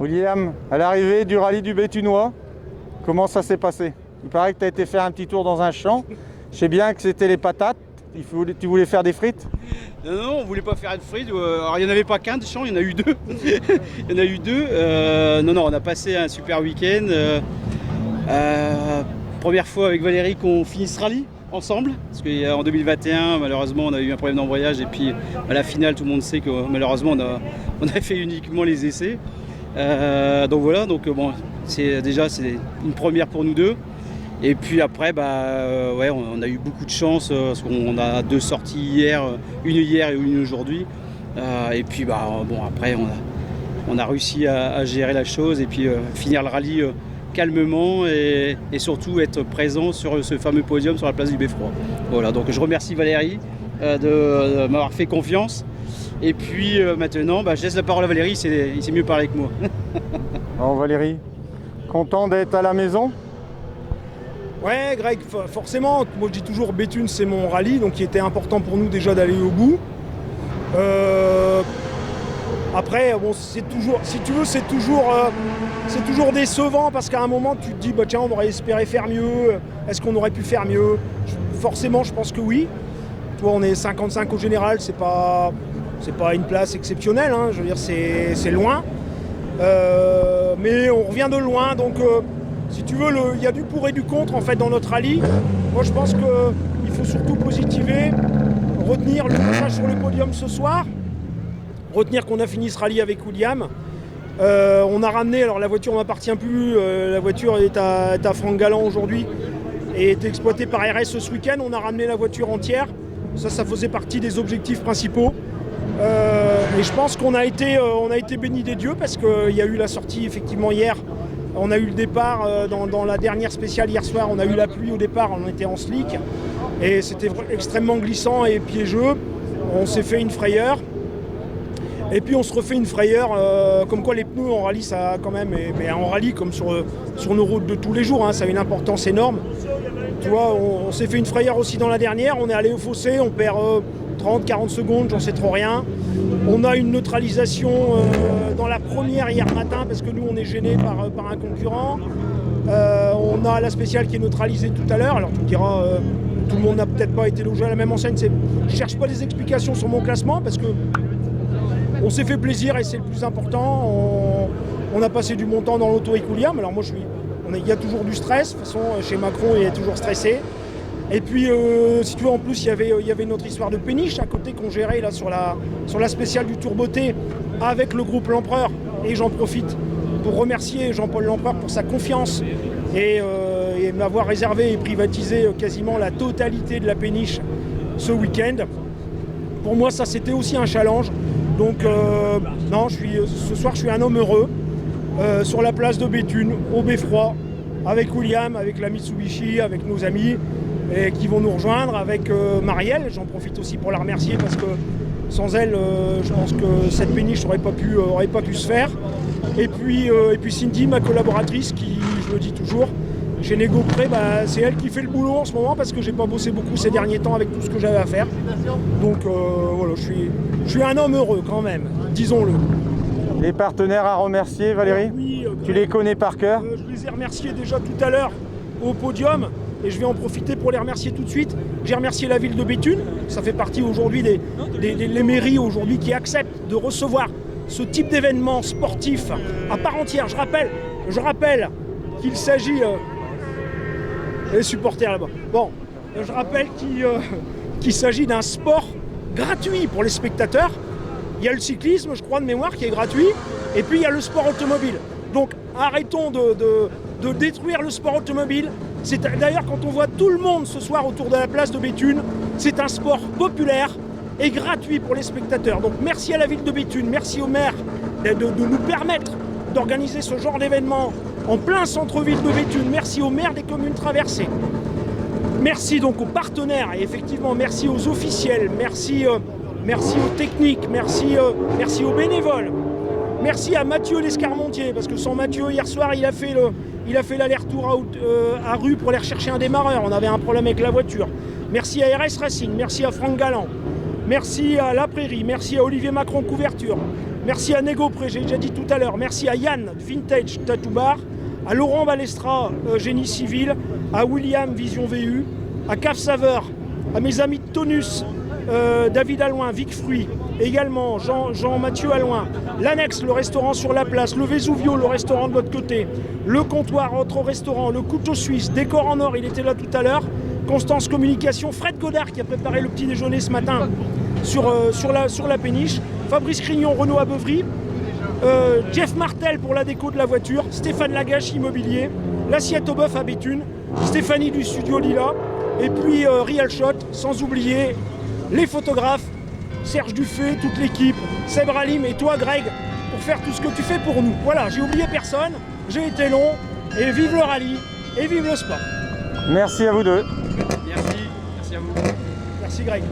William, à l'arrivée du rallye du Béthunois, comment ça s'est passé? Il paraît que tu as été faire un petit tour dans un champ. Je sais bien que c'était les patates. Tu voulais faire des frites? Non, on voulait pas faire de frites. Alors il n'y en avait pas qu'un de champ, il y en a eu deux. Il y en a eu deux. Non, on a passé un super week-end. Première fois avec Valérie qu'on finit ce rallye ensemble. Parce qu'en 2021, malheureusement, on a eu un problème d'embrayage. Et puis à la finale, tout le monde sait que malheureusement, on a fait uniquement les essais. Donc voilà, bon, c'est une première pour nous deux. Et puis après, ouais, on a eu beaucoup de chance parce qu'on a deux sorties hier, une hier et une aujourd'hui. Et puis bon, après, on a réussi à gérer la chose et puis finir le rallye calmement et surtout être présent sur ce fameux podium sur la place du Beffroi. Voilà, donc je remercie Valérie de m'avoir fait confiance. Et puis maintenant, je laisse la parole à Valérie, il sait mieux parler que moi. Bon, Valérie, content d'être à la maison? Ouais, Greg, forcément, moi je dis toujours Béthune c'est mon rallye, donc il était important pour nous déjà d'aller au bout. Après, bon, c'est toujours, si tu veux, c'est toujours décevant parce qu'à un moment tu te dis, tiens, on aurait espéré faire mieux, est-ce qu'on aurait pu faire mieux? Forcément, je pense que oui. Tu vois, on est 55 au général, c'est pas une place exceptionnelle, hein, je veux dire, c'est loin. Mais on revient de loin, donc si tu veux, il y a du pour et du contre en fait dans notre rallye. Moi je pense qu'il faut surtout positiver, retenir le passage sur le podium ce soir, retenir qu'on a fini ce rallye avec William. On a ramené, alors la voiture m'appartient plus, la voiture est à Franck Galland aujourd'hui et est exploitée par RS ce week-end. On a ramené la voiture entière, ça faisait partie des objectifs principaux. Et je pense qu'on a été bénis des dieux parce qu'il y a eu la sortie effectivement hier. On a eu le départ dans la dernière spéciale hier soir, on a eu la pluie au départ, on était en slick et c'était extrêmement glissant et piégeux. On s'est fait une frayeur et puis on se refait une frayeur comme quoi les pneus en rallye ça quand même, mais en rallye comme sur nos routes de tous les jours, hein, ça a une importance énorme. Tu vois, on s'est fait une frayeur aussi dans la dernière, on est allé au fossé, on perd 30-40 secondes, j'en sais trop rien. On a une neutralisation dans la première hier matin parce que nous on est gênés par un concurrent. On a la spéciale qui est neutralisée tout à l'heure. Alors tu me diras, tout le monde n'a peut-être pas été logé à la même enseigne. Je ne cherche pas des explications sur mon classement parce que on s'est fait plaisir et c'est le plus important. On a passé du bon temps dans l'auto avec William. Alors moi il y a toujours du stress. De toute façon chez Macron il est toujours stressé. Et puis, si tu veux, en plus, il y avait notre histoire de péniche à côté qu'on gérait là, sur la spéciale du Tour Beauté avec le groupe L'Empereur. Et j'en profite pour remercier Jean-Paul L'Empereur pour sa confiance et m'avoir réservé et privatisé quasiment la totalité de la péniche ce week-end. Pour moi, ça, c'était aussi un challenge. Donc, non, ce soir, je suis un homme heureux sur la place de Béthune, au Beffroi, avec William, avec la Mitsubishi, avec nos amis. Et qui vont nous rejoindre avec Marielle. J'en profite aussi pour la remercier parce que sans elle, je pense que cette péniche n'aurait pas pu se faire. Et puis Cindy, ma collaboratrice, qui, je le dis toujours, chez Négopré, c'est elle qui fait le boulot en ce moment parce que j'ai pas bossé beaucoup ces derniers temps avec tout ce que j'avais à faire. Donc voilà, je suis un homme heureux quand même, disons-le. Les partenaires à remercier, Valérie? Oui, tu les connais par cœur? Je les ai remerciés déjà tout à l'heure au podium. Et je vais en profiter pour les remercier tout de suite. J'ai remercié la ville de Béthune. Ça fait partie aujourd'hui des mairies aujourd'hui qui acceptent de recevoir ce type d'événement sportif à part entière. Je rappelle qu'il s'agit... les supporters là-bas. Bon, je rappelle qu'il s'agit d'un sport gratuit pour les spectateurs. Il y a le cyclisme, je crois, de mémoire, qui est gratuit. Et puis il y a le sport automobile. Donc arrêtons de détruire le sport automobile. D'ailleurs, quand on voit tout le monde ce soir autour de la place de Béthune, c'est un sport populaire et gratuit pour les spectateurs. Donc merci à la ville de Béthune, merci au maire de nous permettre d'organiser ce genre d'événement en plein centre-ville de Béthune. Merci au maire des communes traversées. Merci donc aux partenaires et effectivement merci aux officiels, merci aux techniques, merci aux bénévoles. Merci à Mathieu l'Escarmontier, parce que sans Mathieu, hier soir, il a fait l'aller-retour à Rue pour aller rechercher un démarreur. On avait un problème avec la voiture. Merci à RS Racing, merci à Franck Galland, merci à La Prairie, merci à Olivier Macron Couverture, Merci à Négopré, j'ai déjà dit tout à l'heure. Merci à Yann, Vintage Tattoo Bar, à Laurent Balestra, Génie Civil, à William, Vision VU, à Cave Saveur, à mes amis de Tonus, David Alouin, Vic Fruit, également Jean-Mathieu Alouin, l'Annexe, le restaurant sur la place, le Vesuvio, le restaurant de l'autre côté, le comptoir, autre restaurant, le Couteau Suisse, Décor en or, il était là tout à l'heure, Constance Communication, Fred Godard qui a préparé le petit déjeuner ce matin sur la péniche, Fabrice Crignon, Renault à Beuvry, Jeff Martel pour la déco de la voiture, Stéphane Lagache Immobilier, l'assiette au bœuf à Béthune, Stéphanie du studio Lila, et puis Real Shot, sans oublier les photographes, Serge Dufay, toute l'équipe, Seb Ralim et toi Greg, pour faire tout ce que tu fais pour nous. Voilà, j'ai oublié personne, j'ai été long, et vive le rallye, et vive le sport. Merci à vous deux. Merci à vous. Merci Greg.